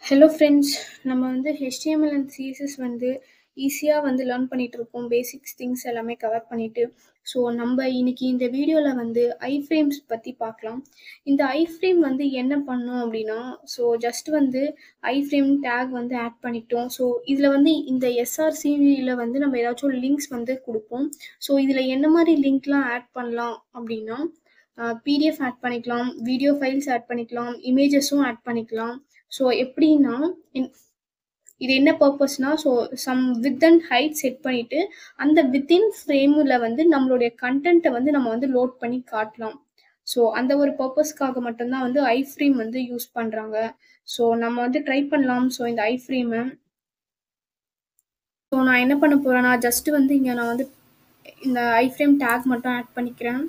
Hello friends, நம்ம வந்து HTML and CSS வந்து ஈஸியாக வந்து லேர்ன் பண்ணிகிட்ருக்கோம். பேசிக்ஸ் திங்ஸ் எல்லாமே கவர் பண்ணிவிட்டு. ஸோ நம்ம இன்னைக்கு இந்த வீடியோவில் வந்து ஐஃப்ரேம்ஸ் பற்றி பார்க்கலாம். இந்த ஐஃப்ரேம் வந்து என்ன பண்ணோம் அப்படின்னா, ஸோ ஜஸ்ட் வந்து ஐஃப்ரேம் டேக் வந்து ஆட் பண்ணிட்டோம். ஸோ இதில் வந்து இந்த SRCவில் வந்து நம்ம ஏதாச்சும் லிங்க்ஸ் வந்து கொடுப்போம். ஸோ இதில் என்ன மாதிரி லிங்க்லாம் ஆட் பண்ணலாம் அப்படின்னா, PDF ஆட் பண்ணிக்கலாம், வீடியோ ஃபைல்ஸ் ஆட் பண்ணிக்கலாம், இமேஜஸும் ஆட் பண்ணிக்கலாம். ஸோ எப்படின்னா இது என்ன பர்பஸ்னா, so some width and height set பண்ணிட்டு அந்த வித்தின் ஃப்ரேமில் வந்து நம்மளுடைய கண்டென்ட்டை வந்து நம்ம வந்து லோட் பண்ணி காட்டலாம். ஸோ அந்த ஒரு பர்பஸ்க்காக மட்டும்தான் வந்து ஐஃப்ரேம் வந்து யூஸ் பண்ணுறாங்க. ஸோ நம்ம வந்து ட்ரை பண்ணலாம். ஸோ இந்த ஐஃப்ரேமை ஸோ நான் என்ன பண்ண போகிறேன்னா, ஜஸ்ட்டு வந்து இங்கே நான் வந்து இந்த ஐஃப்ரேம் டேக் மட்டும் ஆட் பண்ணிக்கிறேன்.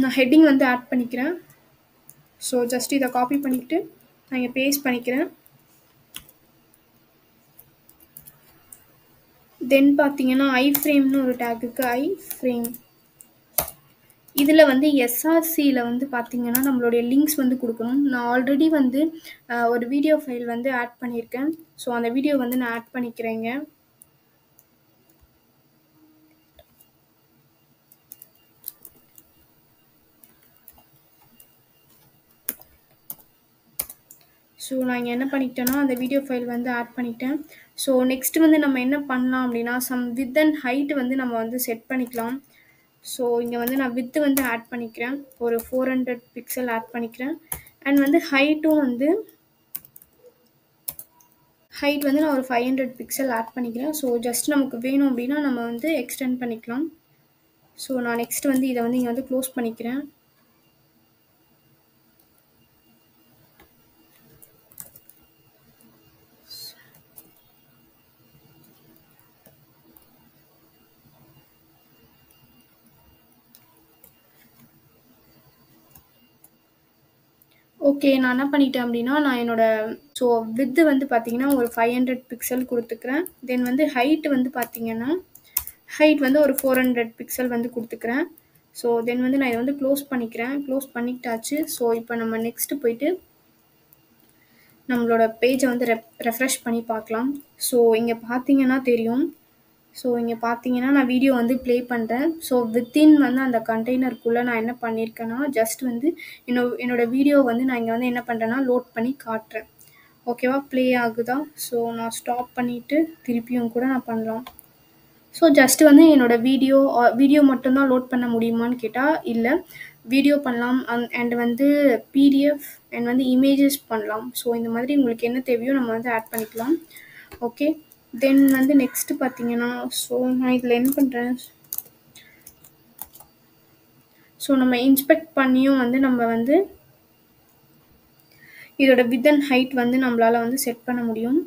நான் ஹெட்டிங் வந்து ஆட் பண்ணிக்கிறேன். ஸோ ஜஸ்ட் இதை காப்பி பண்ணிக்கிட்டு நான் இங்கே பேஸ்ட் பண்ணிக்கிறேன். தென் பார்த்தீங்கன்னா ஐஃப்ரேம்னு ஒரு டேக் இருக்குது, ஐஃப்ரேம். இதில் வந்து SRCயில் வந்து பார்த்தீங்கன்னா நம்மளுடைய லிங்க்ஸ் வந்து கொடுக்கணும். நான் ஆல்ரெடி வந்து ஒரு வீடியோ ஃபைல் வந்து ஆட் பண்ணியிருக்கேன். ஸோ அந்த வீடியோ வந்து நான் ஆட் பண்ணிக்கிறேங்க. ஸோ நான் இங்கே என்ன பண்ணிக்கிட்டேன்னா அந்த வீடியோ ஃபைல் வந்து ஆட் பண்ணிட்டேன். ஸோ நெக்ஸ்ட் வந்து நம்ம என்ன பண்ணலாம் அப்படின்னா, சம் வித் அண்ட் ஹைட் வந்து நம்ம வந்து செட் பண்ணிக்கலாம். ஸோ இங்கே வந்து நான் வித்து வந்து ஆட் பண்ணிக்கிறேன், ஒரு 400 பிக்சல் ஆட் பண்ணிக்கிறேன். அண்ட் வந்து ஹைட்டும் வந்து ஹைட் வந்து நான் ஒரு 500 பிக்சல் ஆட் பண்ணிக்கிறேன். ஸோ ஜஸ்ட் நமக்கு வேணும் அப்படின்னா நம்ம வந்து எக்ஸ்டெண்ட் பண்ணிக்கலாம். ஸோ நான் நெக்ஸ்ட் வந்து இதை வந்து இங்கே வந்து க்ளோஸ் பண்ணிக்கிறேன். ஓகே, நான் என்ன பண்ணிட்டேன் அப்படின்னா, நான் ஸோ வித்து வந்து பார்த்தீங்கன்னா ஒரு 500 பிக்சல் கொடுத்துக்கிறேன். தென் வந்து ஹைட் வந்து பார்த்தீங்கன்னா ஹைட் வந்து ஒரு 400 பிக்சல் வந்து கொடுத்துக்கிறேன். ஸோ தென் வந்து நான் இதை வந்து க்ளோஸ் பண்ணிக்கிறேன். க்ளோஸ் பண்ணிக்கிட்டாச்சு. ஸோ இப்போ நம்ம நெக்ஸ்ட்டு போயிட்டு நம்மளோட பேஜை வந்து ரெஃப்ரெஷ் பண்ணி பார்க்கலாம். ஸோ இங்கே பார்த்தீங்கன்னா தெரியும். ஸோ இங்கே பார்த்தீங்கன்னா நான் வீடியோ வந்து ப்ளே பண்ணுறேன். ஸோ வித்தின் வந்து அந்த கண்டெய்னருக்குள்ளே நான் என்ன பண்ணியிருக்கேன்னா, ஜஸ்ட் வந்து என்னோடய வீடியோ வந்து நான் இங்கே வந்து என்ன பண்ணுறேன்னா லோட் பண்ணி காட்டுறேன். ஓகேவா, ப்ளே ஆகுதா? ஸோ நான் ஸ்டாப் பண்ணிவிட்டு திருப்பியும் கூட நான் பண்ணலாம். ஸோ ஜஸ்ட்டு வந்து என்னோடய வீடியோ மட்டும்தான் லோட் பண்ண முடியுமான்னு கேட்டால் இல்லை, வீடியோ பண்ணலாம். அண்ட் வந்து PDF அண்ட் வந்து இமேஜஸ் பண்ணலாம். ஸோ இந்த மாதிரி உங்களுக்கு என்ன தேவையோ நம்ம வந்து ஆட் பண்ணிக்கலாம். ஓகே, தென் வந்து நெக்ஸ்ட்டு பார்த்தீங்கன்னா, ஸோ நான் இதில் என்ன பண்ணுறேன், ஸோ நம்ம இன்ஸ்பெக்ட் பண்ணியும் வந்து நம்ம வந்து இதோட வித் அண்ட் ஹைட் வந்து நம்மளால் வந்து செட் பண்ண முடியும்.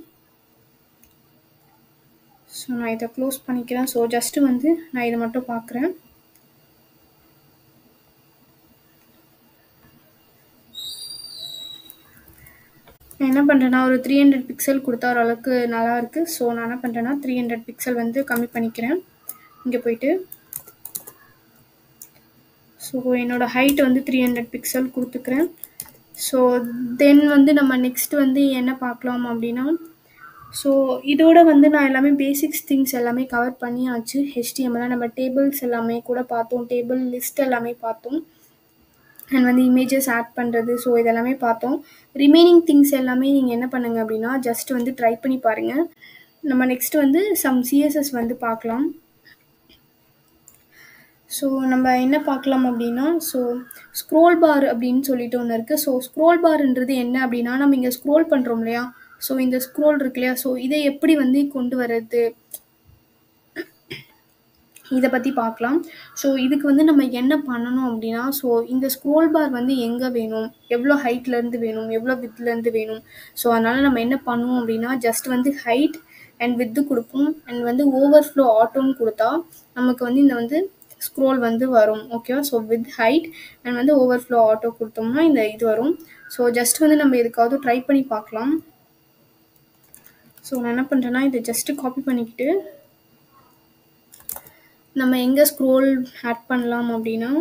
ஸோ நான் இதை க்ளோஸ் பண்ணிக்கிறேன். ஸோ ஜஸ்ட்டு வந்து நான் இதை மட்டும் பார்க்குறேன். நான் என்ன பண்ணுறேன்னா ஒரு 300 பிக்சல் கொடுத்தா ஓரளவுக்கு நல்லாயிருக்கு. ஸோ நான் என்ன பண்ணுறேன்னா 300 பிக்சல் வந்து கம்மி பண்ணிக்கிறேன். இங்கே போயிட்டு ஸோ என்னோடய ஹைட் வந்து 300 பிக்சல் கொடுத்துக்கிறேன். ஸோ தென் வந்து நம்ம நெக்ஸ்ட்டு வந்து என்ன பார்க்கலாம் அப்படின்னா, ஸோ இதோட வந்து நான் எல்லாமே பேசிக்ஸ் திங்ஸ் எல்லாமே கவர் பண்ணியாச்சு. HTML நம்ம டேபிள்ஸ் எல்லாமே கூட பார்த்தோம், டேபிள் லிஸ்ட் எல்லாமே பார்த்தோம். அண்ட் வந்து இமேஜஸ் ஆட் பண்ணுறது, ஸோ இதெல்லாமே பார்த்தோம். ரிமைனிங் திங்ஸ் எல்லாமே நீங்கள் என்ன பண்ணுங்கள் அப்படின்னா, ஜஸ்ட் வந்து ட்ரை பண்ணி பாருங்கள். நம்ம நெக்ஸ்ட்டு வந்து சம் CSS வந்து பார்க்கலாம். ஸோ நம்ம என்ன பார்க்கலாம் அப்படின்னா, ஸோ ஸ்க்ரோல் பார் அப்படின்னு சொல்லிட்டு ஒன்று இருக்குது. ஸோ ஸ்க்ரோல் பார்ன்றது என்ன அப்படின்னா, நம்ம இங்கே ஸ்க்ரோல் பண்ணுறோம் இல்லையா, ஸோ இந்த ஸ்க்ரோல் இருக்கு இல்லையா, ஸோ இதை எப்படி வந்து கொண்டு வர்றது, இதை பற்றி பார்க்கலாம். ஸோ இதுக்கு வந்து நம்ம என்ன பண்ணணும் அப்படின்னா, ஸோ இந்த ஸ்க்ரோல் பார் வந்து எங்கே வேணும், எவ்வளோ ஹைட்லேருந்து வேணும், எவ்வளோ வித்லேருந்து வேணும். ஸோ அதனால் நம்ம என்ன பண்ணுவோம் அப்படின்னா, ஜஸ்ட் வந்து ஹைட் அண்ட் வித்து கொடுப்போம். அண்ட் வந்து ஓவர்ஃப்ளோ ஆட்டோன்னு கொடுத்தா நமக்கு வந்து இந்த வந்து ஸ்க்ரோல் வந்து வரும். ஓகேவா, ஸோ வித் ஹைட் அண்ட் வந்து ஓவர்ஃப்ளோ ஆட்டோ கொடுத்தோம்னா இந்த இது வரும். ஸோ ஜஸ்ட் வந்து நம்ம எதுக்காவது ட்ரை பண்ணி பார்க்கலாம். ஸோ நான் என்ன பண்ணுறேன்னா, இதை ஜஸ்ட்டு காப்பி பண்ணிக்கிட்டு நம்ம எங்கே ஸ்க்ரோல் ஆட் பண்ணலாம் அப்படின்னா,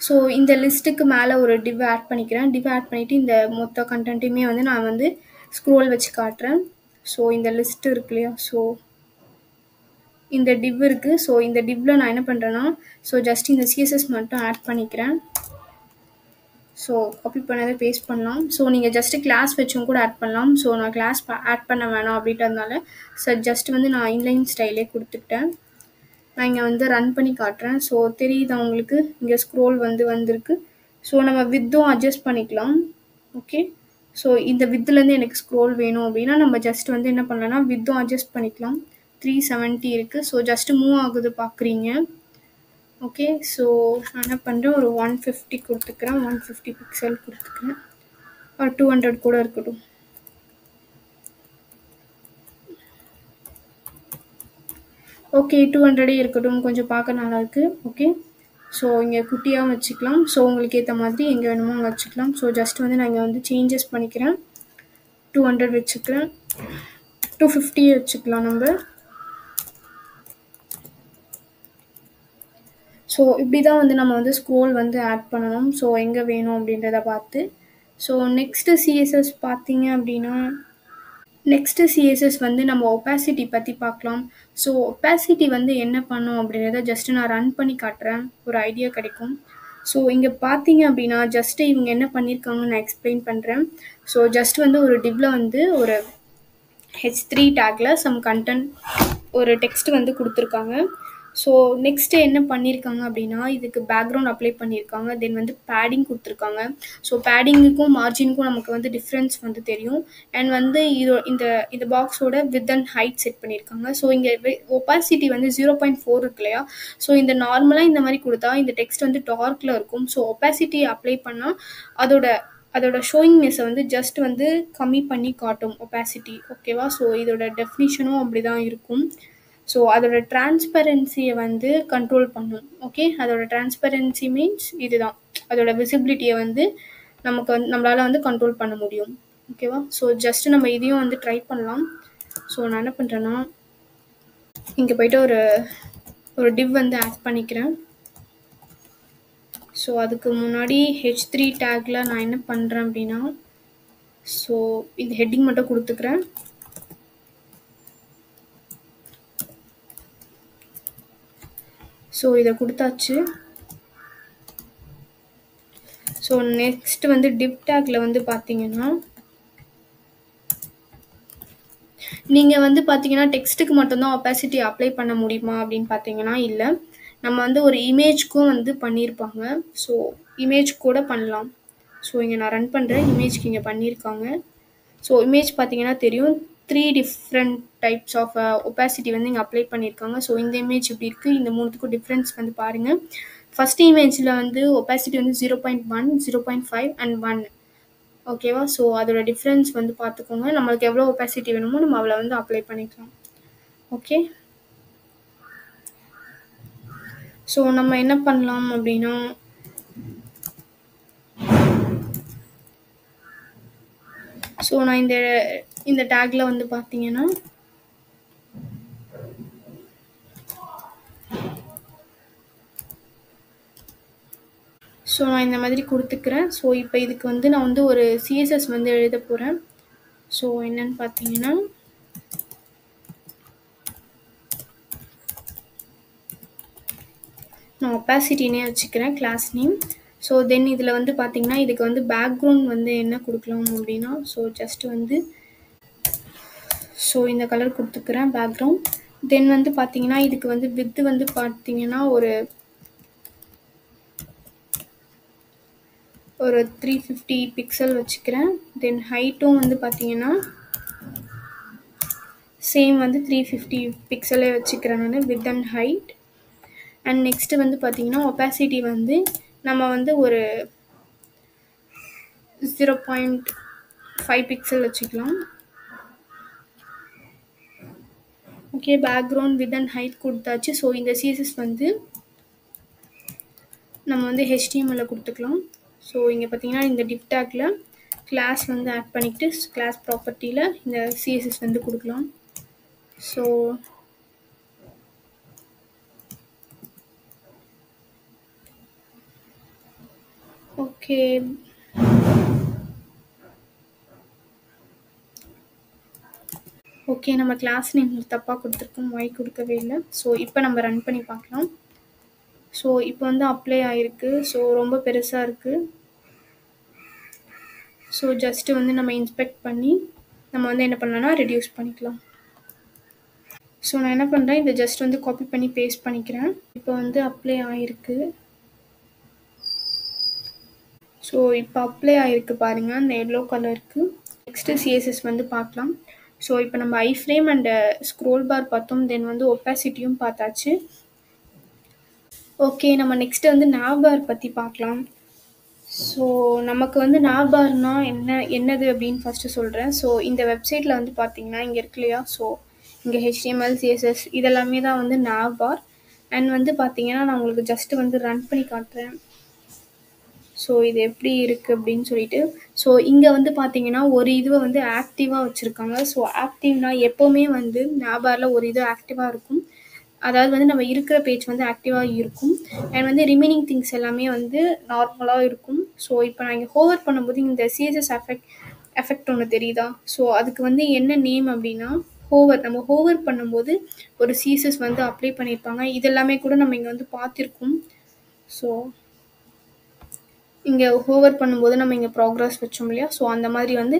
ஸோ இந்த லிஸ்ட்டுக்கு மேலே ஒரு டிவ் ஆட் பண்ணிக்கிறேன். டிவ் ஆட் பண்ணிவிட்டு இந்த மொத்த கண்டென்ட்டையுமே வந்து நான் வந்து ஸ்க்ரோல் வச்சு காட்டுறேன். ஸோ இந்த லிஸ்ட் இருக்கு இல்லையா, ஸோ இந்த டிவ் இருக்குது. ஸோ இந்த டிவ்வில் நான் என்ன பண்ணுறேன்னா, ஸோ ஜஸ்ட் இந்த சிஎஸ்எஸ் மட்டும் ஆட் பண்ணிக்கிறேன். ஸோ காப்பி பண்ணதை பேஸ்ட் பண்ணலாம். ஸோ நீங்கள் ஜஸ்ட்டு கிளாஸ் வச்சும் கூட ஆட் பண்ணலாம். ஸோ நான் கிளாஸ் ஆட் பண்ண வேணாம் அப்படின்றதுனால ஜஸ்ட் வந்து நான் இன்லைன் ஸ்டைலே கொடுத்துக்கிட்டேன். நான் இங்கே வந்து ரன் பண்ணி காட்டுறேன். ஸோ தெரியுதா உங்களுக்கு, இங்கே ஸ்க்ரோல் வந்து வந்திருக்கு. ஸோ நம்ம வித்தும் அட்ஜஸ்ட் பண்ணிக்கலாம். ஓகே, ஸோ இந்த வித்துலேருந்து எனக்கு ஸ்க்ரோல் வேணும் அப்படின்னா நம்ம ஜஸ்ட் வந்து என்ன பண்ணலாம்னா வித்தும் அட்ஜஸ்ட் பண்ணிக்கலாம். 370 இருக்குது. ஸோ ஜஸ்ட்டு மூவ் ஆகுது பார்க்குறீங்க. ஓகே, ஸோ நான் என்ன பண்ணுறேன், ஒரு 150 கொடுத்துக்கிறேன். 150 பிக்சல் கொடுத்துக்கிறேன். ஒரு 200 கூட இருக்கட்டும். ஓகே, 200 இருக்கட்டும், கொஞ்சம் பார்க்க நல்லாயிருக்கு. ஓகே, ஸோ இங்கே குட்டியாகவும் வச்சுக்கலாம். ஸோ உங்களுக்கு ஏற்ற மாதிரி எங்கே வேணுமோ அங்கே வச்சுக்கலாம். ஸோ ஜஸ்ட் வந்து நான் இங்கே வந்து சேஞ்சஸ் பண்ணிக்கிறேன். 200 வச்சுக்கிறேன். 250 வச்சுக்கலாம் நம்ம. ஸோ இப்படி தான் வந்து நம்ம வந்து ஸ்க்ரோல் வந்து ஆட் பண்ணணும். ஸோ எங்கே வேணும் அப்படின்றத பார்த்து. ஸோ நெக்ஸ்ட்டு சிஎஸ்எஸ் பார்த்தீங்க அப்படின்னா, நெக்ஸ்ட்டு சிஎஸ்எஸ் வந்து நம்ம ஒப்பாசிட்டி பற்றி பார்க்கலாம். ஸோ ஒப்பாசிட்டி வந்து என்ன பண்ணும் அப்படின்றத ஜஸ்ட்டு நான் ரன் பண்ணி காட்டுறேன், ஒரு ஐடியா கிடைக்கும். ஸோ இங்கே பார்த்தீங்க அப்படின்னா ஜஸ்ட்டு இவங்க என்ன பண்ணியிருக்காங்கன்னு நான் எக்ஸ்பிளைன் பண்ணுறேன். ஸோ ஜஸ்ட் வந்து ஒரு டிவ்வில் வந்து ஒரு H3 டேக்கில் சம் கண்டென்ட் ஒரு டெக்ஸ்ட் வந்து கொடுத்துருக்காங்க. ஸோ நெக்ஸ்ட்டு என்ன பண்ணியிருக்காங்க அப்படின்னா, இதுக்கு பேக்ரவுண்ட் அப்ளை பண்ணியிருக்காங்க. தென் வந்து பேடிங் கொடுத்துருக்காங்க. ஸோ பேடிங்குக்கும் மார்ஜினுக்கும் நமக்கு வந்து டிஃப்ரென்ஸ் வந்து தெரியும். அண்ட் வந்து இந்த பாக்ஸோட வித் அண்ட் ஹைட் செட் பண்ணியிருக்காங்க. ஸோ இங்கே ஒப்பாசிட்டி வந்து 0.4 இருக்கு இல்லையா. ஸோ இந்த நார்மலாக இந்த மாதிரி கொடுத்தா இந்த டெக்ஸ்ட் வந்து டார்க்கில் இருக்கும். ஸோ ஒப்பாசிட்டி அப்ளை பண்ணால் அதோட ஷோயிங்னஸை வந்து ஜஸ்ட் வந்து கம்மி பண்ணி காட்டும் ஒப்பாசிட்டி. ஓகேவா, ஸோ இதோட டெஃபினிஷனும் அப்படி தான் இருக்கும். ஸோ அதோட டிரான்ஸ்பரன்சியை வந்து கண்ட்ரோல் பண்ணும். ஓகே, அதோட டிரான்ஸ்பரன்சி மீன்ஸ் இதுதான், அதோட விசிபிலிட்டியை வந்து நம்மளால் வந்து கண்ட்ரோல் பண்ண முடியும். ஓகேவா, ஸோ ஜஸ்ட் நம்ம இதையும் வந்து ட்ரை பண்ணலாம். ஸோ நான் என்ன பண்ணுறேன்னா இங்கே போய்ட்டு ஒரு டிவ் வந்து ஆட் பண்ணிக்கிறேன். ஸோ அதுக்கு முன்னாடி H3 டேக்கில் நான் என்ன பண்ணுறேன் அப்படின்னா, ஸோ இந்த ஹெட்டிங் மட்டும் கொடுத்துக்கிறேன். ஸோ இதை கொடுத்தாச்சு. ஸோ நெக்ஸ்ட் வந்து டிவ் டேக்கில் வந்து பார்த்தீங்கன்னா, நீங்கள் வந்து பார்த்தீங்கன்னா டெக்ஸ்ட்டுக்கு மட்டும்தான் ஒப்பாசிட்டி அப்ளை பண்ண முடியுமா அப்படின்னு பார்த்தீங்கன்னா இல்லை. நம்ம வந்து ஒரு இமேஜ்க்கும் வந்து பண்ணியிருப்பாங்க. ஸோ இமேஜ் கூட பண்ணலாம். ஸோ இங்கே நான் ரன் பண்ணுறேன். இமேஜ்க்கு இங்கே பண்ணியிருக்காங்க. ஸோ இமேஜ் பார்த்தீங்கன்னா தெரியும், 3 டிஃப்ரெண்ட் டைப்ஸ் ஆஃப் ஒப்பாசிட்டி வந்து இங்கே அப்ளை பண்ணியிருக்காங்க. ஸோ இந்த இமேஜ் இப்படி இருக்குது. இந்த மூணுத்துக்கும் டிஃப்ரென்ஸ் வந்து பாருங்கள். ஃபஸ்ட் இமேஜில் வந்து ஒப்பாசிட்டி வந்து 0.1, 0.5 அண்ட் 1. ஓகேவா, ஸோ அதோட டிஃப்ரென்ஸ் வந்து பார்த்துக்கோங்க. நம்மளுக்கு எவ்வளோ ஒப்பாசிட்டி வேணுமோ நம்ம அவ்வளோ வந்து அப்ளை பண்ணிக்கலாம். ஓகே, ஸோ நம்ம என்ன பண்ணலாம் அப்படின்னா, ஸோ நான் இந்த டேக்கில் வந்து பார்த்தீங்கன்னா ஸோ நான் இந்த மாதிரி கொடுத்துக்கிறேன். ஸோ இப்போ இதுக்கு வந்து நான் வந்து ஒரு சிஎஸ்எஸ் வந்து எழுத போகிறேன். ஸோ என்னன்னு பார்த்தீங்கன்னா, நான் ஒப்பாசிட்டினே வச்சுக்கிறேன் கிளாஸ் நேம். ஸோ தென் இதில் வந்து பார்த்தீங்கன்னா இதுக்கு வந்து பேக்ரவுண்ட் வந்து என்ன கொடுக்கலாம் அப்படின்னா, ஸோ ஜஸ்ட் வந்து ஸோ இந்த கலர் கொடுத்துக்கிறேன் பேக்ரவுண்ட். தென் வந்து பார்த்தீங்கன்னா இதுக்கு வந்து வித்து வந்து பார்த்தீங்கன்னா ஒரு 350 பிக்சல் வச்சுக்கிறேன். தென் ஹைட்டும் வந்து பார்த்தீங்கன்னா சேம் வந்து 350 பிக்சலே வச்சுக்கிறேன் நான், width and height. And next வந்து பார்த்தீங்கன்னா ஒப்பாசிட்டி வந்து நம்ம வந்து ஒரு 0.5 பிக்சல் வச்சுக்கலாம். Okay, background width and height கொடுத்தாச்சு. ஸோ இந்த சிஎஸ்எஸ் வந்து நம்ம வந்து HTML கொடுத்துக்கலாம். ஸோ இங்கே பார்த்தீங்கன்னா இந்த டிவ் டேக்கில் கிளாஸ் வந்து ஆட் பண்ணிக்கிட்டு கிளாஸ் ப்ராப்பர்ட்டியில் இந்த சிஎஸ்எஸ் வந்து கொடுக்கலாம். So okay. ஓகே, நம்ம கிளாஸ் நேம் தப்பாக கொடுத்துருக்கோம், ஒய் கொடுக்கவே இல்லை. ஸோ இப்போ நம்ம ரன் பண்ணி பார்க்கலாம். ஸோ இப்போ வந்து அப்ளை ஆகிருக்கு. ஸோ ரொம்ப பெருசாக இருக்குது. ஸோ ஜஸ்ட்டு வந்து நம்ம இன்ஸ்பெக்ட் பண்ணி நம்ம வந்து என்ன பண்ணலாம்னா ரெடியூஸ் பண்ணிக்கலாம். ஸோ நான் என்ன பண்ணுறேன், இதை ஜஸ்ட் வந்து காப்பி பண்ணி பேஸ்ட் பண்ணிக்கிறேன். இப்போ வந்து அப்ளை ஆகிருக்கு. ஸோ இப்போ அப்ளை ஆகிருக்கு பாருங்கள், அந்த எல்லோ கலருக்கு. நெக்ஸ்ட்டு சிஎஸ்எஸ் வந்து பார்க்கலாம். ஸோ இப்போ நம்ம ஐ ஃப்ரேம் அண்ட் ஸ்க்ரோல் பார் பார்த்தோம், தென் வந்து ஒப்பாசிட்டியும் பார்த்தாச்சு. ஓகே, நம்ம நெக்ஸ்ட்டு வந்து nav bar பற்றி பார்க்கலாம். ஸோ நமக்கு வந்து nav barனா என்னது அப்படின்னு ஃபஸ்ட்டு சொல்கிறேன். ஸோ இந்த வெப்சைட்டில் வந்து பார்த்தீங்கன்னா இங்கே இருக்கு இல்லையா, ஸோ இங்கே HTML CSS இதெல்லாமே தான் வந்து nav bar. அண்ட் வந்து பார்த்தீங்கன்னா நான் உங்களுக்கு ஜஸ்ட்டு வந்து ரன் பண்ணி காட்டுறேன். ஸோ இது எப்படி இருக்குது அப்படின்னு சொல்லிட்டு. ஸோ இங்கே வந்து பார்த்தீங்கன்னா ஒரு இதுவை வந்து ஆக்டிவாக வச்சுருக்காங்க. ஸோ ஆக்டிவ்னா எப்போவுமே வந்து nav barல ஒரு இது ஆக்டிவாக இருக்கும். அதாவது வந்து நம்ம இருக்கிற பேஜ் வந்து ஆக்டிவாக இருக்கும். அண்ட் வந்து ரிமைனிங் திங்ஸ் எல்லாமே வந்து நார்மலாக இருக்கும். ஸோ இப்போ நான் இங்கே ஹோவர் பண்ணும்போது இந்த சிஎஸ்எஸ் எஃபெக்ட் ஒன்று தெரியுதா? ஸோ அதுக்கு வந்து என்ன நேம் அப்படின்னா ஹோவர். நம்ம ஹோவர் பண்ணும்போது ஒரு சிஎஸ்எஸ் வந்து அப்ளை பண்ணியிருப்பாங்க. இதெல்லாமே கூட நம்ம இங்கே வந்து பார்த்துருக்கோம். ஸோ இங்கே ஹோவர் பண்ணும்போது நம்ம இங்கே ப்ராக்ரஸ் வச்சோம் இல்லையா, ஸோ அந்த மாதிரி வந்து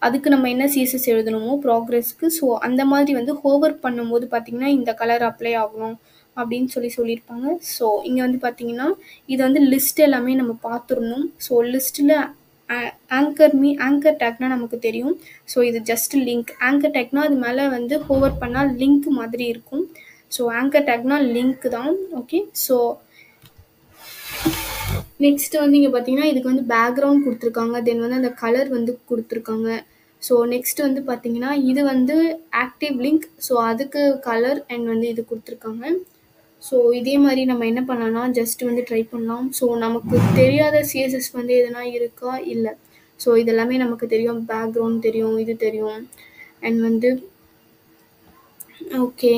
அதுக்கு நம்ம என்ன சிஎஸ்எஸ் எழுதணுமோ ப்ராக்ரஸ்க்கு, ஸோ அந்த மாதிரி வந்து ஹோவர் பண்ணும்போது பார்த்திங்கன்னா இந்த கலர் அப்ளை ஆகணும் அப்படின்னு சொல்லியிருப்பாங்க. ஸோ இங்கே வந்து பார்த்திங்கன்னா இது வந்து லிஸ்ட் எல்லாமே நம்ம பார்த்துருந்தோம். ஸோ லிஸ்ட்டில் ஆங்கர் டேக்னால் நமக்கு தெரியும். ஸோ இது ஜஸ்ட் லிங்க். ஆங்கர் டேக்னால் அது மேலே வந்து ஹோவர் பண்ணால் லிங்க் மாதிரி இருக்கும். ஸோ ஆங்கர் டேக்னால் லிங்க் தான். ஓகே, ஸோ நெக்ஸ்ட்டு வந்து இங்கே பார்த்தீங்கன்னா இதுக்கு வந்து பேக்ரவுண்ட் கொடுத்துருக்காங்க, தென் வந்து அந்த கலர் வந்து கொடுத்துருக்காங்க. ஸோ நெக்ஸ்ட் வந்து பார்த்தீங்கன்னா இது வந்து ஆக்டிவ் லிங்க். ஸோ அதுக்கு கலர் அண்ட் வந்து இது கொடுத்துருக்காங்க. ஸோ இதே மாதிரி நம்ம என்ன பண்ணலாம்னா ஜஸ்ட் வந்து ட்ரை பண்ணலாம். ஸோ நமக்கு தெரியாத சிஎஸ்எஸ் வந்து எதுனா இருக்கா இல்லை. ஸோ இதெல்லாமே நமக்கு தெரியும், பேக்ரவுண்ட் தெரியும், இது தெரியும். அண்ட் வந்து ஓகே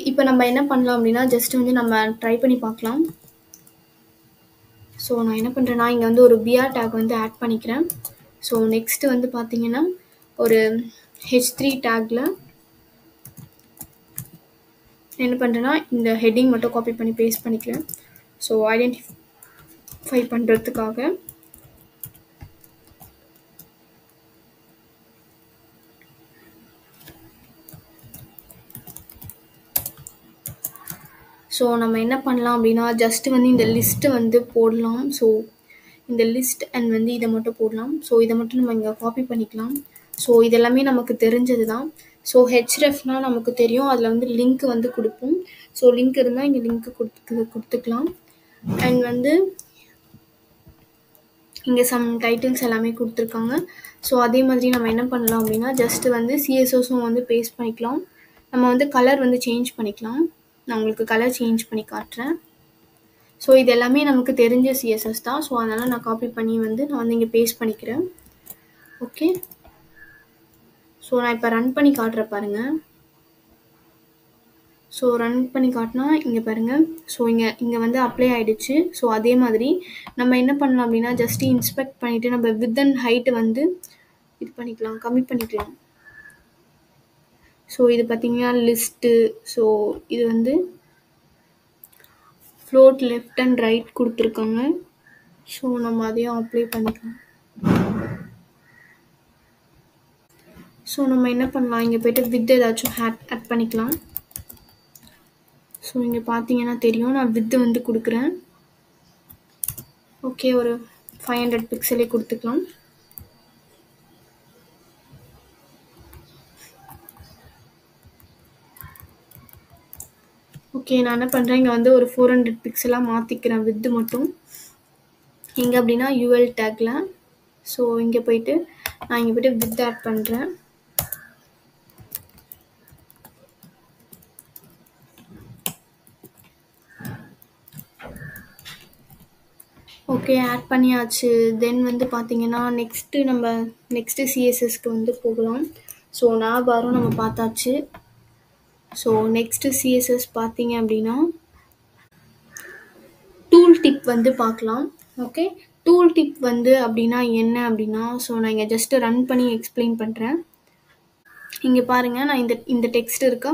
இப்போ நம்ம என்ன பண்ணலாம் அப்படின்னா ஜஸ்ட் வந்து நம்ம ட்ரை பண்ணி பார்க்கலாம். ஸோ நான் என்ன பண்ணுறேன்னா இங்கே வந்து ஒரு பிஆர் டேக் வந்து ஆட் பண்ணிக்கிறேன். ஸோ நெக்ஸ்ட்டு வந்து பார்த்தீங்கன்னா ஒரு H3 டேக்கில் என்ன பண்ணுறேன்னா இந்த ஹெட்டிங் மட்டும் காப்பி பண்ணி பேஸ்ட் பண்ணிக்கிறேன். ஸோ ஐடென்டிஃபை பண்ணுறதுக்காக. ஸோ நம்ம என்ன பண்ணலாம் அப்படின்னா ஜஸ்ட்டு வந்து இந்த லிஸ்ட்டு வந்து போடலாம். ஸோ இந்த லிஸ்ட் அண்ட் வந்து இதை மட்டும் போடலாம். ஸோ இதை மட்டும் நம்ம இங்கே காப்பி பண்ணிக்கலாம். ஸோ இதெல்லாமே நமக்கு தெரிஞ்சது தான். ஸோ ஹெச்ரெஃப்னால் நமக்கு தெரியும், அதில் வந்து லிங்க் வந்து கொடுப்போம். ஸோ லிங்க் இருந்தால் இங்கே லிங்க்கு கொடுத்துக்கலாம். அண்ட் வந்து இங்கே சம் டைட்டில்ஸ் எல்லாமே கொடுத்துருக்காங்க. ஸோ அதே மாதிரி நம்ம என்ன பண்ணலாம் அப்படின்னா ஜஸ்ட்டு வந்து சிஎஸ்எஸும் வந்து பேஸ்ட் பண்ணிக்கலாம். நம்ம வந்து கலர் வந்து சேஞ்ச் பண்ணிக்கலாம். நான் உங்களுக்கு கலர் சேஞ்ச் பண்ணி காட்டுறேன். ஸோ இது எல்லாமே நமக்கு தெரிஞ்ச சிஎஸ்எஸ் தான். ஸோ அதனால் நான் காப்பி பண்ணி வந்து நான் வந்து இங்கே பேஸ்ட் பண்ணிக்கிறேன். ஓகே, ஸோ நான் இப்போ ரன் பண்ணி காட்டுறேன் பாருங்கள். ஸோ ரன் பண்ணி காட்டினா இங்கே பாருங்கள். ஸோ இங்கே வந்து அப்ளை ஆகிடுச்சு. ஸோ அதே மாதிரி நம்ம என்ன பண்ணலாம் அப்படின்னா ஜஸ்ட்டு இன்ஸ்பெக்ட் பண்ணிவிட்டு நம்ம வித் அண்ட் ஹைட்டு வந்து இது பண்ணிக்கலாம், கம்மி பண்ணிக்கலாம். ஸோ இது பார்த்திங்கன்னா லிஸ்ட்டு. ஸோ இது வந்து ஃப்ளோட் லெஃப்ட் அண்ட் ரைட் கொடுத்துருக்காங்க. ஸோ நம்ம அதையும் அப்ளை பண்ணிக்கலாம். ஸோ நம்ம என்ன பண்ணலாம், இங்கே போய்ட்டு வித் ஏதாச்சும் ஆட் பண்ணிக்கலாம். ஸோ இங்கே பார்த்தீங்கன்னா தெரியும், நான் வித்து வந்து கொடுக்குறேன். ஓகே, ஒரு 500 பிக்சலே கொடுத்துக்கலாம். ஓகே, நான் என்ன பண்ணுறேன், இங்கே வந்து ஒரு 400 பிக்சலாக மாற்றிக்கிறேன் வித்து மட்டும். எங்கே அப்படின்னா யூஎல் டேக்கில். ஸோ இங்கே போய்ட்டு நான் இங்கே போய்ட்டு வித் ஆட் பண்ணுறேன். ஓகே, ஆட் பண்ணியாச்சு. தென் வந்து பார்த்தீங்கன்னா நெக்ஸ்ட்டு சிஎஸ்எஸ்க்கு வந்து போகலாம். ஸோ nav பாரும் நம்ம பார்த்தாச்சு. ஸோ நெக்ஸ்ட்டு சிஎஸ்எஸ் பார்த்தீங்க அப்படின்னா டூல் டிப் வந்து பார்க்கலாம். ஓகே, டூல் டிப் வந்து அப்படின்னா என்ன அப்படின்னா, ஸோ நான் இங்கே ஜஸ்ட்டு ரன் பண்ணி எக்ஸ்பிளைன் பண்ணுறேன். இங்கே பாருங்கள், நான் இந்த டெக்ஸ்ட் இருக்கா,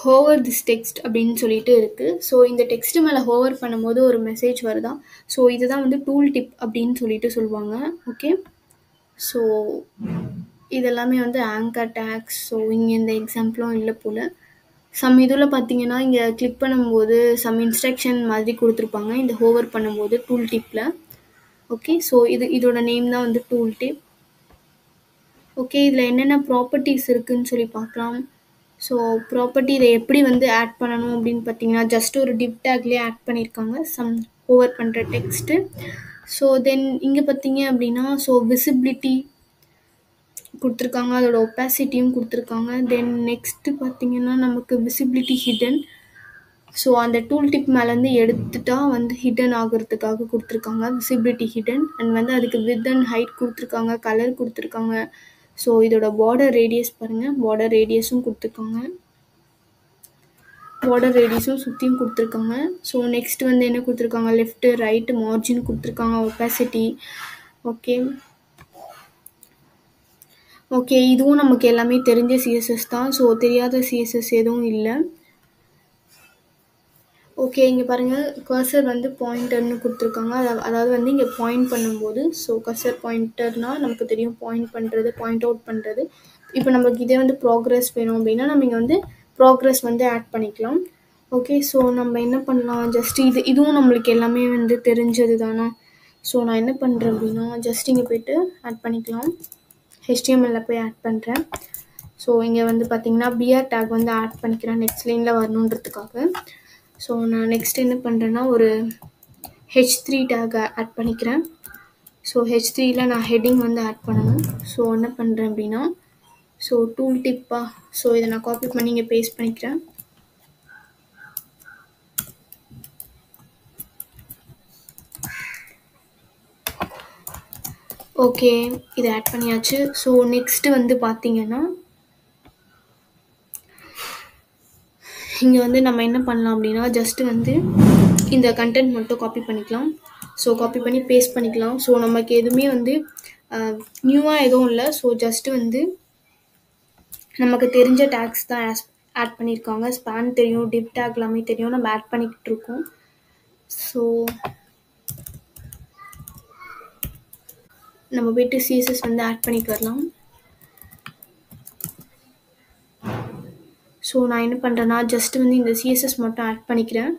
ஹோவர் திஸ் டெக்ஸ்ட் அப்படின்னு சொல்லிட்டு இருக்குது. ஸோ இந்த டெக்ஸ்ட் மேலே ஹோவர் பண்ணும்போது ஒரு மெசேஜ் வருதா. ஸோ இதுதான் வந்து டூல் டிப் அப்படின்னு சொல்லிட்டு சொல்லுவாங்க. ஓகே, ஸோ இதெல்லாமே வந்து ஆங்கர் டேக்ஸ். ஸோ இங்கே இந்த எக்ஸாம்பிளும் இல்லை போல். சம் இதில் பார்த்தீங்கன்னா இங்கே கிளிக் பண்ணும்போது சம் இன்ஸ்ட்ரக்ஷன் மாதிரி கொடுத்துருப்பாங்க இந்த ஹோவர் பண்ணும்போது டூல் டிப்பில். ஓகே, ஸோ இதோட நேம் தான் வந்து டூல் டிப். ஓகே, இதில் என்னென்ன ப்ராப்பர்ட்டிஸ் இருக்குதுன்னு சொல்லி பார்க்கலாம். ஸோ ப்ராப்பர்ட்டி இதை எப்படி வந்து ஆட் பண்ணணும் அப்படின்னு பார்த்தீங்கன்னா, ஜஸ்ட் ஒரு டிவ் டேக்லேயே ஆட் பண்ணியிருக்காங்க சம் ஹோவர் பண்ணுற டெக்ஸ்ட்டு. ஸோ தென் இங்கே பார்த்தீங்க அப்படின்னா, ஸோ விசிபிலிட்டி கொடுத்துருக்காங்க, அதோட ஒப்பாசிட்டியும் கொடுத்துருக்காங்க. தென் நெக்ஸ்ட்டு பார்த்தீங்கன்னா நமக்கு விசிபிலிட்டி ஹிடன். ஸோ அந்த டூல் டிப் மேலேருந்து எடுத்துட்டா வந்து ஹிடன் ஆகிறதுக்காக கொடுத்துருக்காங்க விசிபிலிட்டி ஹிடன். அண்ட் வந்து அதுக்கு வித் அண்ட் ஹைட் கொடுத்துருக்காங்க, கலர் கொடுத்துருக்காங்க. ஸோ இதோட பார்டர் ரேடியஸ் பாருங்கள், பார்டர் ரேடியஸும் கொடுத்துருக்காங்க, பார்டர் ரேடியஸும் சுற்றியும் கொடுத்துருக்காங்க. ஸோ நெக்ஸ்ட் வந்து என்ன கொடுத்துருக்காங்க, லெஃப்ட்டு ரைட்டு மார்ஜின் கொடுத்துருக்காங்க, ஒப்பாசிட்டி. ஓகே ஓகே, இதுவும் நமக்கு எல்லாமே தெரிஞ்ச சிஎஸ்எஸ் தான். ஸோ தெரியாத சிஎஸ்எஸ் எதுவும் இல்லை. ஓகே, இங்கே பாருங்கள், கர்சர் வந்து பாயிண்டர்னு கொடுத்துருக்காங்க. அதாவது வந்து இங்கே பாயிண்ட் பண்ணும்போது, ஸோ கர்சர் பாயிண்டர்னால் நமக்கு தெரியும் பாயிண்ட் பண்ணுறது, பாயிண்ட் அவுட் பண்ணுறது. இப்போ நமக்கு இதே வந்து ப்ராக்ரஸ் வேணும் அப்படின்னா நம்ம இங்கே வந்து ப்ராக்ரஸ் வந்து ஆட் பண்ணிக்கலாம். ஓகே, ஸோ நம்ம என்ன பண்ணலாம், ஜஸ்ட் இதுவும் நம்மளுக்கு எல்லாமே வந்து தெரிஞ்சது தானே. ஸோ நான் என்ன பண்ணுறேன் அப்படின்னா, ஜஸ்ட் இங்கே போய்ட்டு ஆட் பண்ணிக்கலாம். HTML போய் ஆட் பண்ணுறேன். ஸோ இங்கே வந்து பார்த்தீங்கன்னா பிஆர் டேக் வந்து ஆட் பண்ணிக்கிறேன் நெக்ஸ்ட் லைனில் வரணுன்றதுக்காக. ஸோ நான் நெக்ஸ்ட் என்ன பண்ணுறேன்னா ஒரு H3 டேக் ஆட் பண்ணிக்கிறேன். ஸோ H3யில் நான் ஹெட்டிங் வந்து ஆட் பண்ணணும். ஸோ என்ன பண்ணுறேன் அப்படின்னா, ஸோ டூல் டிப்பா, ஸோ இதை நான் காப்பி பண்ணி இங்கே பேஸ்ட் பண்ணிக்கிறேன். ஓகே, இதை ஆட் பண்ணியாச்சு. ஸோ நெக்ஸ்ட்டு வந்து பார்த்தீங்கன்னா இங்கே வந்து நம்ம என்ன பண்ணலாம் அப்படின்னா, ஜஸ்ட்டு வந்து இந்த கண்டென்ட் மட்டும் காப்பி பண்ணிக்கலாம். ஸோ காப்பி பண்ணி பேஸ்ட் பண்ணிக்கலாம். ஸோ நமக்கு எதுவுமே வந்து நியூவாக எதுவும் இல்லை. ஸோ ஜஸ்ட்டு வந்து நமக்கு தெரிஞ்ச டேக்ஸ் தான் ஆட் பண்ணியிருக்காங்க. ஸ்பேன் தெரியும், டிவ் டேக் எல்லாமே தெரியும், நம்ம ஆட் பண்ணிக்கிட்டு இருக்கோம். ஸோ நம்ம போய்ட்டு சிஎஸ்எஸ் வந்து ஆட் பண்ணிட்டு வரலாம். ஸோ நான் என்ன பண்ணுறேன்னா, ஜஸ்ட் வந்து இந்த சிஎஸ்எஸ் மட்டும் ஆட் பண்ணிக்கிறேன்.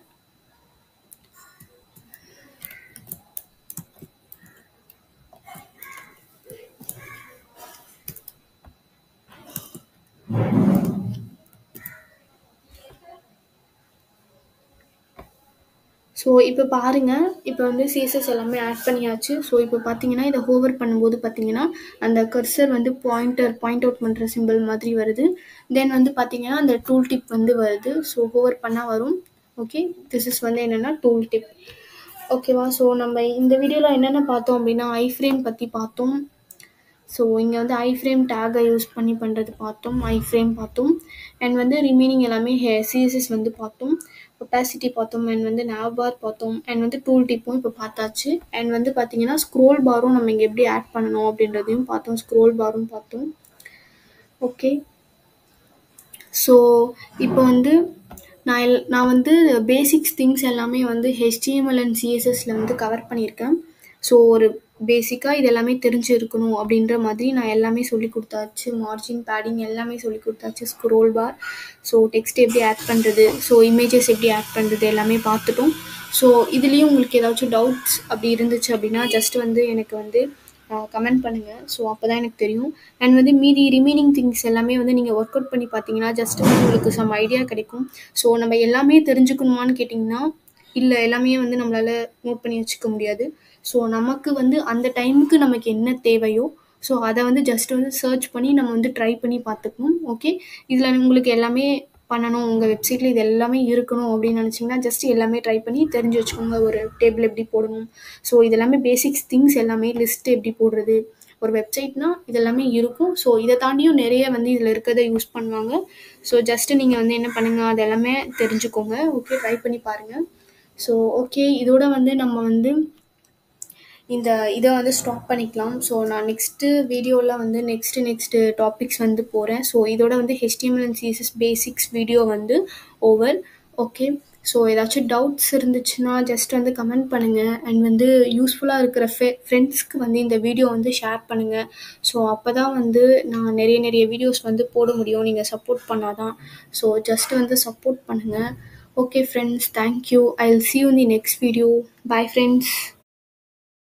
ஸோ இப்போ பாருங்கள், இப்போ வந்து சிஎஸ்எஸ் எல்லாமே ஆட் பண்ணியாச்சு. ஸோ இப்போ பார்த்தீங்கன்னா இதை ஹோவர் பண்ணும்போது பார்த்தீங்கன்னா அந்த கர்சர் வந்து பாயிண்ட் அவுட் பண்ணுற சிம்பிள் மாதிரி வருது. தென் வந்து பார்த்தீங்கன்னா அந்த டூல் டிப் வந்து வருது. ஸோ ஹோவர் பண்ணால் வரும். ஓகே, திஸ் இஸ் வந்து என்னென்னா டூல் டிப். ஓகேவா. ஸோ நம்ம இந்த வீடியோவில் என்னென்ன பார்த்தோம் அப்படின்னா, ஐஃப்ரேம் பற்றி பார்த்தோம். ஸோ இங்கே வந்து ஐஃப்ரேம் டேகை யூஸ் பண்ணி பண்ணுறது பார்த்தோம், ஐஃப்ரேம் பார்த்தோம். அண்ட் வந்து ரிமைனிங் எல்லாமே சிஎஸ்எஸ் வந்து பார்த்தோம், ஒப்பாசிட்டி பார்த்தோம், அண்ட் வந்து nav பார் பார்த்தோம், அண்ட் வந்து டூல் டிப்பும் இப்போ பார்த்தாச்சு. அண்ட் வந்து பார்த்தீங்கன்னா ஸ்க்ரோல் பாரும் நம்ம இங்கே எப்படி ஆட் பண்ணணும் அப்படின்றதையும் பார்த்தோம், ஸ்க்ரோல் பாரும் பார்த்தோம். ஓகே, ஸோ இப்போ வந்து நான் வந்து பேசிக்ஸ் திங்ஸ் எல்லாமே வந்து HTML அண்ட் CSSல வந்து கவர் பண்ணியிருக்கேன். ஸோ ஒரு பேசிக்காக இது எல்லாமே தெரிஞ்சிருக்கணும் அப்படின்ற மாதிரி நான் எல்லாமே சொல்லி கொடுத்தாச்சு. மார்ஜின், பேடிங் எல்லாமே சொல்லி கொடுத்தாச்சு, ஸ்க்ரோல் பார், ஸோ டெக்ஸ்ட் எப்படி ஆட் பண்ணுறது, ஸோ இமேஜஸ் எப்படி ஆட் பண்ணுறது எல்லாமே பார்த்துட்டோம். ஸோ இதுலேயும் உங்களுக்கு ஏதாச்சும் டவுட்ஸ் அப்படி இருந்துச்சு அப்படின்னா ஜஸ்ட் வந்து எனக்கு வந்து கமெண்ட் பண்ணுங்கள். ஸோ அப்போ தான் எனக்கு தெரியும். அண்ட் வந்து மீதி ரிமைனிங் திங்ஸ் எல்லாமே வந்து நீங்கள் ஒர்க் அவுட் பண்ணி பார்த்தீங்கன்னா ஜஸ்ட் வந்து உங்களுக்கு சம் ஐடியா கிடைக்கும். ஸோ நம்ம எல்லாமே தெரிஞ்சுக்கணுமான்னு கேட்டிங்கன்னா இல்லை, எல்லாமே வந்து நம்மளால் நோட் பண்ணி வச்சுக்க முடியாது. ஸோ நமக்கு வந்து அந்த டைமுக்கு நமக்கு என்ன தேவையோ ஸோ அதை வந்து ஜஸ்ட் வந்து சர்ச் பண்ணி நம்ம வந்து ட்ரை பண்ணி பார்த்துக்கணும். ஓகே, இதில் உங்களுக்கு எல்லாமே பண்ணணும், உங்கள் வெப்சைட்டில் இது எல்லாமே இருக்கணும் அப்படின்னு நினச்சிங்கன்னா ஜஸ்ட் எல்லாமே ட்ரை பண்ணி தெரிஞ்சு வச்சுக்கோங்க. ஒரு டேபிள் எப்படி போடணும், ஸோ இது எல்லாமே பேசிக்ஸ் திங்ஸ் எல்லாமே, லிஸ்ட்டு எப்படி போடுறது, ஒரு வெப்சைட்னால் இது எல்லாமே இருக்கும். ஸோ இதை தாண்டியும் நிறைய வந்து இதில் இருக்கிறத யூஸ் பண்ணுவாங்க. ஸோ ஜஸ்ட்டு நீங்கள் வந்து என்ன பண்ணுங்கள், அது எல்லாமே தெரிஞ்சுக்கோங்க. ஓகே, ட்ரை பண்ணி பாருங்கள். ஸோ ஓகே, இதோட வந்து நம்ம வந்து இந்த இதை வந்து ஸ்டாப் பண்ணிக்கலாம். ஸோ நான் நெக்ஸ்ட்டு வீடியோவில் வந்து நெக்ஸ்ட்டு டாபிக்ஸ் வந்து போகிறேன். ஸோ இதோட வந்து HTML and CSS basics video வந்து ஓவர். ஓகே, ஸோ ஏதாச்சும் டவுட்ஸ் இருந்துச்சுன்னா ஜஸ்ட் வந்து கமெண்ட் பண்ணுங்கள். அண்ட் வந்து யூஸ்ஃபுல்லாக இருக்கிற ஃப்ரெண்ட்ஸ்க்கு வந்து இந்த வீடியோ வந்து ஷேர் பண்ணுங்கள். ஸோ அப்போ தான் வந்து நான் நிறைய வீடியோஸ் வந்து போட முடியும், நீங்கள் சப்போர்ட் பண்ணாதான். ஸோ ஜஸ்ட் வந்து சப்போர்ட் பண்ணுங்கள். Okay friends, thank you. I will see you in the next video. Bye friends.